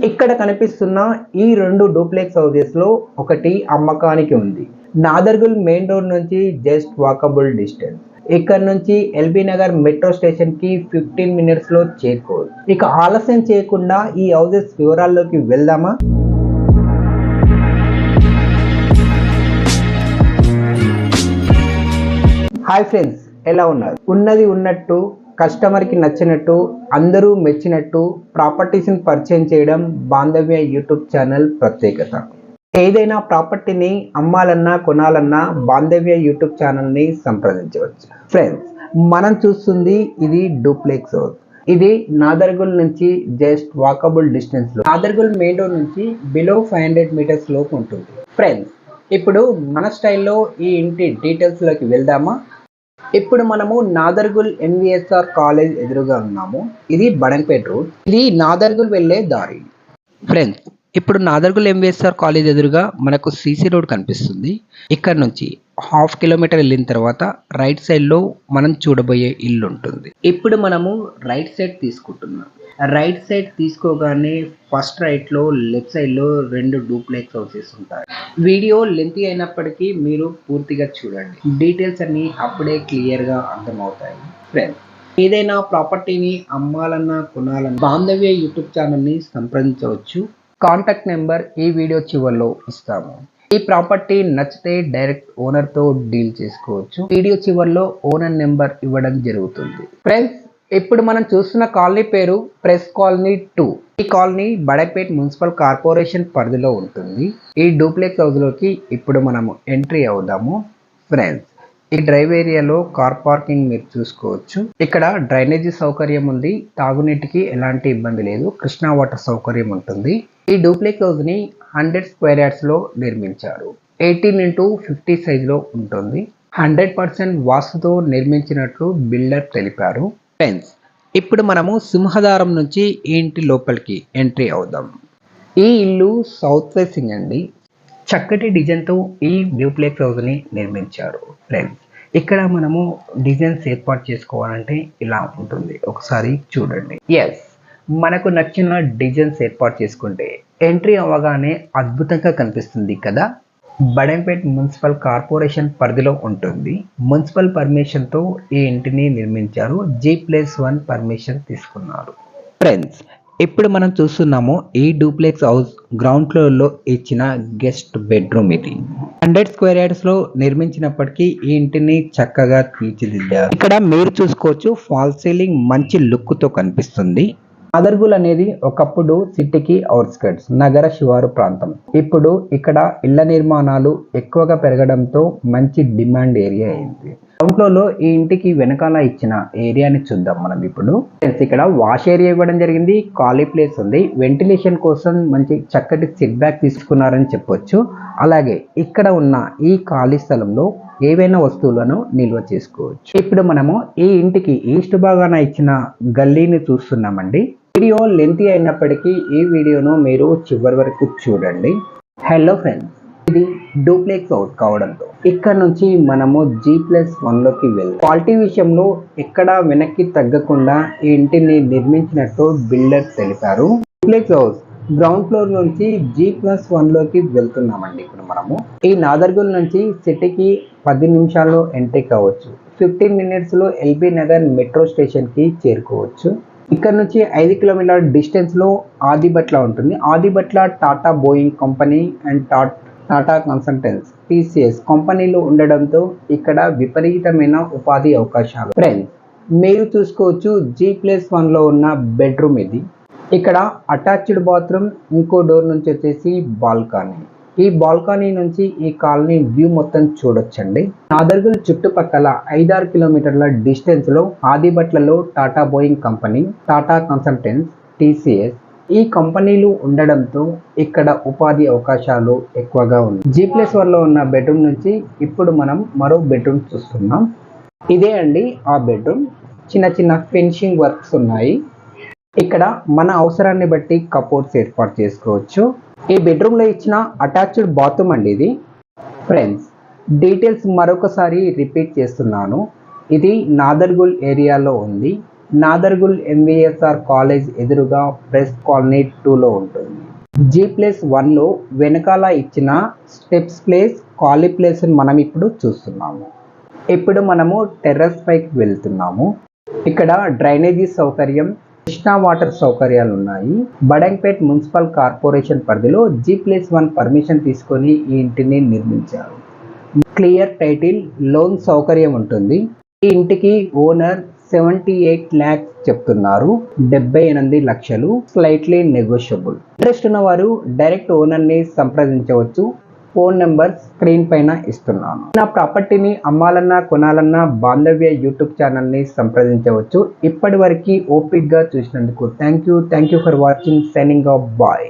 ఇక్కడ కనిపిస్తున్న ఈ రెండు డూప్లెక్స్ హౌసెస్ లో ఒకటి అమ్మకానికి ఉంది. నాదర్గుల్ మెయిన్ రోడ్ నుంచి జస్ట్ వాకబుల్ డిస్టెన్స్. ఇక్కడ నుంచి ఎల్బీ నగర్ మెట్రో స్టేషన్ కి 15 మినిట్స్ లో చేరుకోవచ్చు. ఇక ఆలస్యం చేయకుండా ఈ హౌసెస్ వివరాల్లోకి వెళ్దామా? హాయ్ ఫ్రెండ్స్, ఎలా ఉన్నారు? ఉన్నది ఉన్నట్టు, కస్టమర్కి నచ్చినట్టు, అందరూ మెచ్చినట్టు ప్రాపర్టీస్ని పరిచయం చేయడం బాంధవ్య యూట్యూబ్ ఛానల్ ప్రత్యేకత. ఏదైనా ప్రాపర్టీని అమ్మాలన్నా కొనాలన్నా బాంధవ్య యూట్యూబ్ ఛానల్ని సంప్రదించవచ్చు. ఫ్రెండ్స్, మనం చూస్తుంది ఇది డూప్లెక్స్ హౌస్. ఇది నాదర్గుల్ నుంచి జస్ట్ వాకబుల్ డిస్టెన్స్ లో, నాదర్గుల్ మెయిన్ రోడ్ నుంచి బిలో 500 మీటర్స్ లోపు ఉంటుంది. ఫ్రెండ్స్, ఇప్పుడు మన స్టైల్లో ఈ ఇంటి డీటెయిల్స్ లోకి వెళ్దామా? ఇప్పుడు మనము నాదర్గుల్ ఎన్విఎస్ఆర్ కాలేజ్ ఎదురుగా ఉన్నాము. ఇది బడంపేట్ రోడ్. ఇది నాదర్గుల్ వెళ్ళే దారి. ఫ్రెండ్స్, ఇప్పుడు నాదర్గుల్ ఎంవిఎస్ఆర్ కాలేజ్ ఎదురుగా మనకు సిసి రోడ్ కనిపిస్తుంది. ఇక్కడ నుంచి 1/2 కిలోమీటర్ వెళ్ళిన తర్వాత రైట్ సైడ్ లో మనం చూడబోయే ఇల్లు ఉంటుంది. ఇప్పుడు మనము రైట్ సైడ్ తీసుకుంటున్నాం. రైట్ సైడ్ తీసుకోగానే ఫస్ట్ రైట్ లో లెఫ్ట్ సైడ్ లో 2 డూప్లెక్స్ హౌసెస్ ఉంటాయి. వీడియో లెంతీ అయినప్పటికీ మీరు పూర్తిగా చూడండి. డీటెయిల్స్ అన్ని అప్పుడే క్లియర్ గా అర్థమవుతాయి. ఫ్రెండ్స్, ఏదైనా ప్రాపర్టీని అమ్మాలన్నా కొనాలన్నా బాంధవ్య యూట్యూబ్ ఛానల్ని సంప్రదించవచ్చు. కాంటాక్ట్ నెంబర్ ఈ వీడియో చివరిలో ఇస్తాము. ఈ ప్రాపర్టీ నచ్చితే డైరెక్ట్ ఓనర్తో డీల్ చేసుకోవచ్చు. వీడియో చివరిలో ఓనర్ నెంబర్ ఇవ్వడం జరుగుతుంది. ఫ్రెండ్స్, ఇప్పుడు మనం చూస్తున్న కాలనీ పేరు ప్రెస్ కాలనీ 2. ఈ కాలనీ బడంపేట్ మున్సిపల్ కార్పొరేషన్ పరిధిలో ఉంటుంది. ఈ డూప్లెక్స్ హౌస్ లోకి ఇప్పుడు మనము ఎంట్రీ అవుదాము. ఫ్రెండ్స్, ఈ డ్రైవ్ ఏరియాలో కార్ పార్కింగ్ మీరు చూసుకోవచ్చు. ఇక్కడ డ్రైనేజీ సౌకర్యం ఉంది. తాగునీటికి ఎలాంటి ఇబ్బంది లేదు. కృష్ణా వాటర్ సౌకర్యం ఉంటుంది. ఈ డూప్లెక్స్ హౌస్ ని 100 స్క్వేర్ యార్డ్స్ లో నిర్మించారు. 18x50 సైజ్ లో ఉంటుంది. 100% వాస్తుతో నిర్మించినట్లు బిల్డర్ తెలిపారు. ఫ్రెండ్స్, ఇప్పుడు మనము సింహదారం నుంచి ఈ ఇంటి లోపలికి ఎంట్రీ అవుదాం. ఈ ఇల్లు సౌత్ ఫేసింగ్ అండి. చక్కటి డిజైన్తో ఈ డూప్లెక్స్ హౌస్ని నిర్మించారు. ఫ్రెండ్స్, ఇక్కడ మనము డిజైన్స్ ఏర్పాటు చేసుకోవాలంటే ఇలా ఉంటుంది. ఒకసారి చూడండి. ఎస్, మనకు నచ్చిన డిజైన్స్ ఏర్పాటు చేసుకుంటే ఎంట్రీ అవ్వగానే అద్భుతంగా కనిపిస్తుంది కదా. బడంపేట్ మున్సిపల్ కార్పొరేషన్ పరిధిలో ఉంటుంది. మున్సిపల్ పర్మిషన్తో ఈ ఇంటిని నిర్మించారు. G+1 పర్మిషన్ తీసుకున్నారు. ఫ్రెండ్స్, ఇప్పుడు మనం చూస్తున్నాము ఈ డూప్లెక్స్ హౌస్ గ్రౌండ్ ఫ్లోర్ లో ఇచ్చిన గెస్ట్ బెడ్రూమ్. ఇది 100 స్క్వేర్ యార్డ్స్ లో నిర్మించినప్పటికీ ఈ ఇంటిని చక్కగా తీర్చిదిద్దారు. ఇక్కడ మీరు చూసుకోవచ్చు, ఫాల్ సీలింగ్ మంచి లుక్ తో కనిపిస్తుంది. నాదర్గుల్ అనేది ఒకప్పుడు సిటీకి అవుట్స్కర్ట్స్, నగర శివారు ప్రాంతం. ఇప్పుడు ఇక్కడ ఇళ్ల నిర్మాణాలు ఎక్కువగా పెరగడంతో మంచి డిమాండ్ ఏరియా అయింది. గ్రౌండ్ ఫ్లోర్ లో ఈ ఇంటికి వెనకాల ఇచ్చిన ఏరియాని చూద్దాం మనం ఇప్పుడు. ఇక్కడ వాష్ ఏరియా ఇవ్వడం జరిగింది. ఖాళీ ప్లేస్ ఉంది. వెంటిలేషన్ కోసం మంచి చక్కటి సెట్ బ్యాక్ తీసుకున్నారని చెప్పొచ్చు. అలాగే ఇక్కడ ఉన్న ఈ ఖాళీ స్థలంలో ఏవైనా వస్తువులను నిల్వ చేసుకోవచ్చు. ఇప్పుడు మనము ఈ ఇంటికి ఈస్ట్ భాగాన ఇచ్చిన గల్లీని చూస్తున్నామండి. వీడియో లెంతీ అయినప్పటికీ ఈ వీడియోను మీరు చివరి వరకు చూడండి. హలో ఫ్రెండ్స్, ఇది డూప్లెక్స్ హౌస్ కావడంతో ఇక్కడ నుంచి మనము G+1 లోకి వెళ్దాం. క్వాలిటీ విషయంలో ఎక్కడ వెనక్కి తగ్గకుండా ఈ ఇంటిని నిర్మించినట్టు బిల్డర్ తెలిపారు. డూప్లెక్స్ హౌస్ గ్రౌండ్ ఫ్లోర్ నుంచి G+1 లోకి వెళ్తున్నామండి. ఇప్పుడు మనము ఈ నాదర్గుల్ నుంచి సిటీకి 10 నిమిషాల్లో ఎంట్రీ కావచ్చు. 15 మినిట్స్ లో ఎల్బీ నగర్ మెట్రో స్టేషన్ కి చేరుకోవచ్చు. ఇక్కడ నుంచి 5 కిలోమీటర్ల డిస్టెన్స్ లో ఆదిబట్ల ఉంటుంది. Adibatla Tata Boeing company and Tata consultancy TCS కంపెనీలు ఉండడంతో ఇక్కడ విపరీతమైన ఉపాధి అవకాశాలు. ఫ్రెండ్స్, మీరు చూసుకోవచ్చు, G+1 లో ఉన్న బెడ్రూమ్ ఇది. ఇక్కడ అటాచ్డ్ బాత్రూమ్, ఇంకో డోర్ నుంచి వచ్చేసి బాల్కనీ. ఈ బాల్కనీ నుంచి ఈ కాలనీ వ్యూ మొత్తం చూడొచ్చండి. నాదర్గుల్ చుట్టుపక్కల 5-6 కిలోమీటర్ల డిస్టెన్స్ లో ఆదిబట్లలో Tata Boeing company, Tata consultancy, TCS ఈ కంపెనీలు ఉండడంతో ఇక్కడ ఉపాధి అవకాశాలు ఎక్కువగా ఉన్నాయి. G+1 లో ఉన్న బెడ్రూమ్ నుంచి ఇప్పుడు మనం మరో బెడ్రూమ్ చూస్తున్నాం. ఇదే అండి ఆ బెడ్రూమ్. చిన్న చిన్న ఫినిషింగ్ వర్క్స్ ఉన్నాయి. ఇక్కడ మన అవసరాన్ని బట్టి కబోర్డ్స్ ఏర్పాటు చేసుకోవచ్చు. ఈ బెడ్రూమ్ లో ఇచ్చిన అటాచ్డ్ బాత్రూమ్ అండి ఇది. ఫ్రెండ్స్, డీటెయిల్స్ మరొకసారి రిపీట్ చేస్తున్నాను. ఇది నాదర్గుల్ ఏరియాలో ఉంది. నాదర్గుల్ ఎంవిఎస్ఆర్ కాలేజ్ ఎదురుగా ప్రెస్ కాలనీ 2లో ఉంటుంది. G+1లో వెనకాల ఇచ్చిన స్టెప్స్ ప్లేస్ ఖాళీ ప్లేస్ మనం ఇప్పుడు చూస్తున్నాము. ఇప్పుడు మనము టెర్రస్ పైకి వెళ్తున్నాము. ఇక్కడ డ్రైనేజీ సౌకర్యం, కృష్ణా వాటర్ సౌకర్యాలు ఉన్నాయి. బడంగ్పేట్ మున్సిపల్ కార్పొరేషన్ పరిధిలో G+1 పర్మిషన్ తీసుకొని ఈ ఇంటిని నిర్మించారు. క్లియర్ టైటిల్, లోన్ సౌకర్యం ఉంటుంది. ఈ ఇంటికి ఓనర్ 78 lakhs చెప్తున్నారు. 78 లక్షలు, స్లైట్లీ నెగోషియబుల్. ఇంట్రెస్ట్ ఉన్న వారు డైరెక్ట్ ఓనర్ని సంప్రదించవచ్చు. ఫోన్ నెంబర్ స్క్రీన్ పైన ఇస్తున్నాను. నా ప్రాపర్టీని అమ్మాలన్నా కొనాలన్నా బాంధవ్య యూట్యూబ్ ఛానల్ని సంప్రదించవచ్చు. ఇప్పటి వరకు ఓపిక్గా చూసినందుకు thank you for watching. Signing off. Bye.